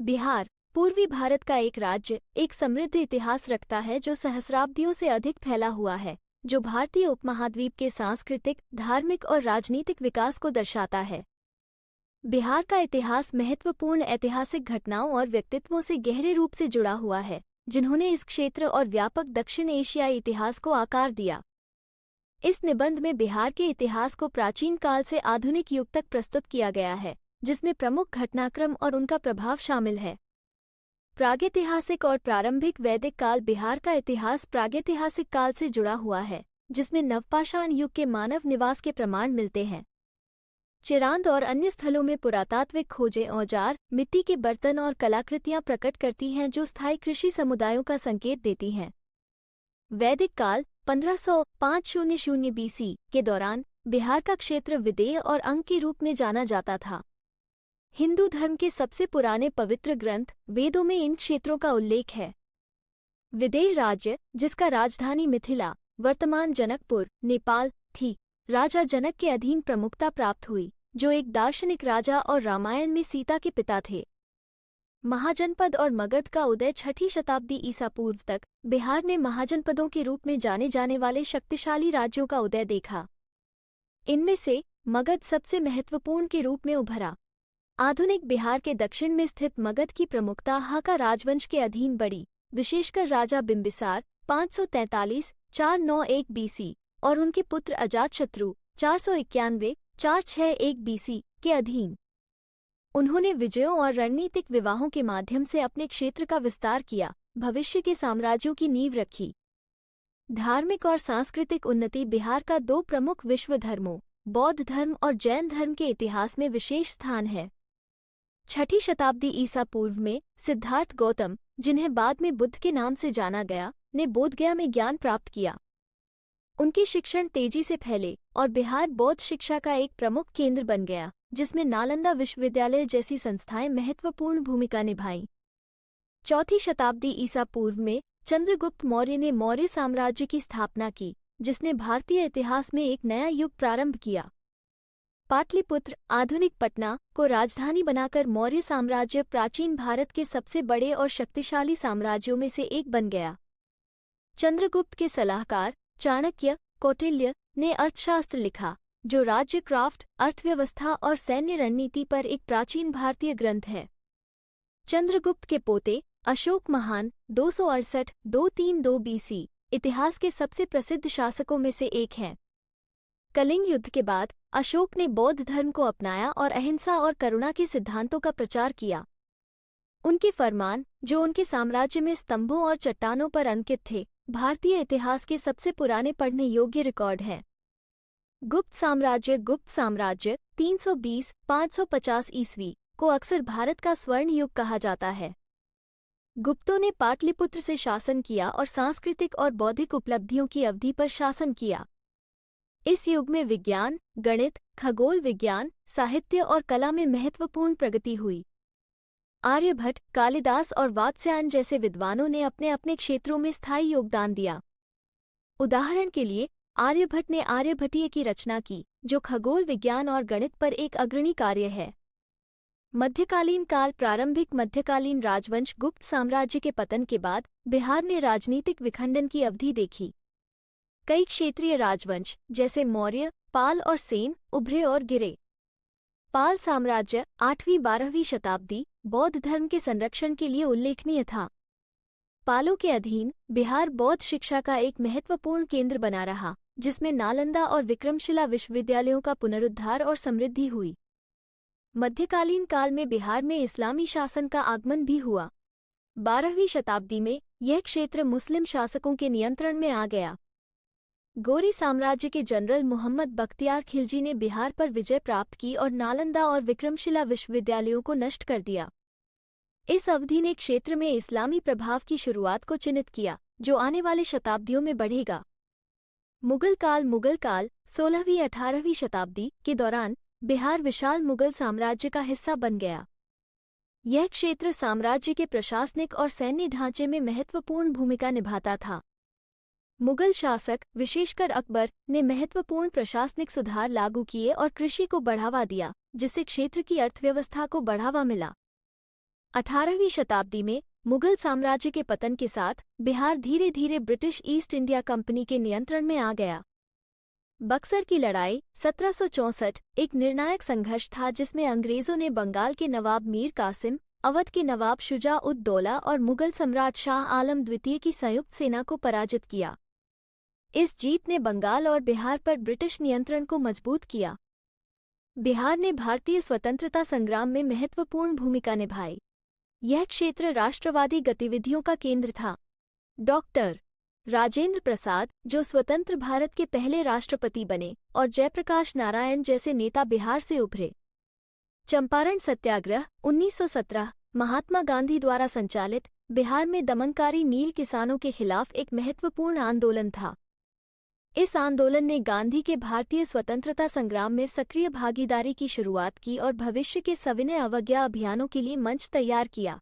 बिहार पूर्वी भारत का एक राज्य, एक समृद्ध इतिहास रखता है जो सहस्राब्दियों से अधिक फैला हुआ है, जो भारतीय उपमहाद्वीप के सांस्कृतिक, धार्मिक और राजनीतिक विकास को दर्शाता है। बिहार का इतिहास महत्वपूर्ण ऐतिहासिक घटनाओं और व्यक्तित्वों से गहरे रूप से जुड़ा हुआ है, जिन्होंने इस क्षेत्र और व्यापक दक्षिण एशियाई इतिहास को आकार दिया। इस निबंध में बिहार के इतिहास को प्राचीन काल से आधुनिक युग तक प्रस्तुत किया गया है, जिसमें प्रमुख घटनाक्रम और उनका प्रभाव शामिल है। प्रागैतिहासिक और प्रारंभिक वैदिक काल। बिहार का इतिहास प्रागैतिहासिक काल से जुड़ा हुआ है, जिसमें नवपाषाण युग के मानव निवास के प्रमाण मिलते हैं। चिरांद और अन्य स्थलों में पुरातात्विक खोजें औजार, मिट्टी के बर्तन और कलाकृतियां प्रकट करती हैं जो स्थायी कृषि समुदायों का संकेत देती हैं। वैदिक काल 1500 BC के दौरान बिहार का क्षेत्र विदेह और अंग के रूप में जाना जाता था। हिंदू धर्म के सबसे पुराने पवित्र ग्रंथ वेदों में इन क्षेत्रों का उल्लेख है। विदेह राज्य, जिसका राजधानी मिथिला, वर्तमान जनकपुर, नेपाल थी, राजा जनक के अधीन प्रमुखता प्राप्त हुई, जो एक दार्शनिक राजा और रामायण में सीता के पिता थे। महाजनपद और मगध का उदय 6ठी शताब्दी ईसा पूर्व तक बिहार ने महाजनपदों के रूप में जाने जाने वाले शक्तिशाली राज्यों का उदय देखा। इनमें से मगध सबसे महत्वपूर्ण के रूप में उभरा। आधुनिक बिहार के दक्षिण में स्थित मगध की प्रमुखता हाका राजवंश के अधीन बढ़ी, विशेषकर राजा बिंबिसार 543-491 BC और उनके पुत्र अजातशत्रु 491-461 BC के अधीन। उन्होंने विजयों और रणनीतिक विवाहों के माध्यम से अपने क्षेत्र का विस्तार किया, भविष्य के साम्राज्यों की नींव रखी। धार्मिक और सांस्कृतिक उन्नति। बिहार का दो प्रमुख विश्व धर्मों, बौद्ध धर्म और जैन धर्म के इतिहास में विशेष स्थान है। 6ठी शताब्दी ईसा पूर्व में सिद्धार्थ गौतम, जिन्हें बाद में बुद्ध के नाम से जाना गया, ने बोधगया में ज्ञान प्राप्त किया। उनके शिक्षण तेजी से फैले और बिहार बौद्ध शिक्षा का एक प्रमुख केंद्र बन गया, जिसमें नालंदा विश्वविद्यालय जैसी संस्थाएं महत्वपूर्ण भूमिका निभाईं। 4ठी शताब्दी ईसा पूर्व में चंद्रगुप्त मौर्य ने मौर्य साम्राज्य की स्थापना की, जिसने भारतीय इतिहास में एक नया युग प्रारंभ किया। पाटलिपुत्र, आधुनिक पटना, को राजधानी बनाकर मौर्य साम्राज्य प्राचीन भारत के सबसे बड़े और शक्तिशाली साम्राज्यों में से एक बन गया। चंद्रगुप्त के सलाहकार चाणक्य, कौटिल्य, ने अर्थशास्त्र लिखा, जो राज्य क्राफ्ट, अर्थव्यवस्था और सैन्य रणनीति पर एक प्राचीन भारतीय ग्रंथ है। चंद्रगुप्त के पोते अशोक महान 268-232 BC इतिहास के सबसे प्रसिद्ध शासकों में से एक हैं। कलिंग युद्ध के बाद अशोक ने बौद्ध धर्म को अपनाया और अहिंसा और करुणा के सिद्धांतों का प्रचार किया। उनके फरमान, जो उनके साम्राज्य में स्तंभों और चट्टानों पर अंकित थे, भारतीय इतिहास के सबसे पुराने पढ़ने योग्य रिकॉर्ड हैं। गुप्त साम्राज्य 320-550 ईस्वी को अक्सर भारत का स्वर्ण युग कहा जाता है। गुप्तों ने पाटलिपुत्र से शासन किया और सांस्कृतिक और बौद्धिक उपलब्धियों की अवधि पर शासन किया। इस युग में विज्ञान, गणित, खगोल विज्ञान, साहित्य और कला में महत्वपूर्ण प्रगति हुई। आर्यभट्ट, कालिदास और वात्स्यायन जैसे विद्वानों ने अपने अपने क्षेत्रों में स्थायी योगदान दिया। उदाहरण के लिए, आर्यभट्ट ने आर्यभट्टीय की रचना की, जो खगोल विज्ञान और गणित पर एक अग्रणी कार्य है। मध्यकालीन काल। प्रारंभिक मध्यकालीन राजवंश। गुप्त साम्राज्य के पतन के बाद बिहार ने राजनीतिक विखंडन की अवधि देखी। कई क्षेत्रीय राजवंश, जैसे मौर्य, पाल और सेन, उभरे और गिरे। पाल साम्राज्य 8वीं-12वीं शताब्दी बौद्ध धर्म के संरक्षण के लिए उल्लेखनीय था। पालों के अधीन बिहार बौद्ध शिक्षा का एक महत्वपूर्ण केंद्र बना रहा, जिसमें नालंदा और विक्रमशिला विश्वविद्यालयों का पुनरुद्धार और समृद्धि हुई। मध्यकालीन काल में बिहार में इस्लामी शासन का आगमन भी हुआ। 12वीं शताब्दी में यह क्षेत्र मुस्लिम शासकों के नियंत्रण में आ गया। गौरी साम्राज्य के जनरल मोहम्मद बख्तियार खिलजी ने बिहार पर विजय प्राप्त की और नालंदा और विक्रमशिला विश्वविद्यालयों को नष्ट कर दिया। इस अवधि ने क्षेत्र में इस्लामी प्रभाव की शुरुआत को चिन्हित किया, जो आने वाले शताब्दियों में बढ़ेगा। मुगल काल 16वीं-18वीं शताब्दी के दौरान बिहार विशाल मुगल साम्राज्य का हिस्सा बन गया। यह क्षेत्र साम्राज्य के प्रशासनिक और सैन्य ढांचे में महत्वपूर्ण भूमिका निभाता था। मुगल शासक, विशेषकर अकबर, ने महत्वपूर्ण प्रशासनिक सुधार लागू किए और कृषि को बढ़ावा दिया, जिससे क्षेत्र की अर्थव्यवस्था को बढ़ावा मिला। 18वीं शताब्दी में मुगल साम्राज्य के पतन के साथ बिहार धीरे धीरे ब्रिटिश ईस्ट इंडिया कंपनी के नियंत्रण में आ गया। बक्सर की लड़ाई 1764 एक निर्णायक संघर्ष था जिसमें अंग्रेजों ने बंगाल के नवाब मीर कासिम, अवध के नवाब शुजा-उद-दौला और मुगल सम्राट शाह आलम द्वितीय की संयुक्त सेना को पराजित किया। इस जीत ने बंगाल और बिहार पर ब्रिटिश नियंत्रण को मजबूत किया। बिहार ने भारतीय स्वतंत्रता संग्राम में महत्वपूर्ण भूमिका निभाई। यह क्षेत्र राष्ट्रवादी गतिविधियों का केंद्र था। डॉक्टर राजेंद्र प्रसाद, जो स्वतंत्र भारत के पहले राष्ट्रपति बने, और जयप्रकाश नारायण जैसे नेता बिहार से उभरे। चंपारण सत्याग्रह 1917 महात्मा गांधी द्वारा संचालित बिहार में दमनकारी नील किसानों के खिलाफ एक महत्वपूर्ण आंदोलन था। इस आंदोलन ने गांधी के भारतीय स्वतंत्रता संग्राम में सक्रिय भागीदारी की शुरुआत की और भविष्य के सविनय अवज्ञा अभियानों के लिए मंच तैयार किया।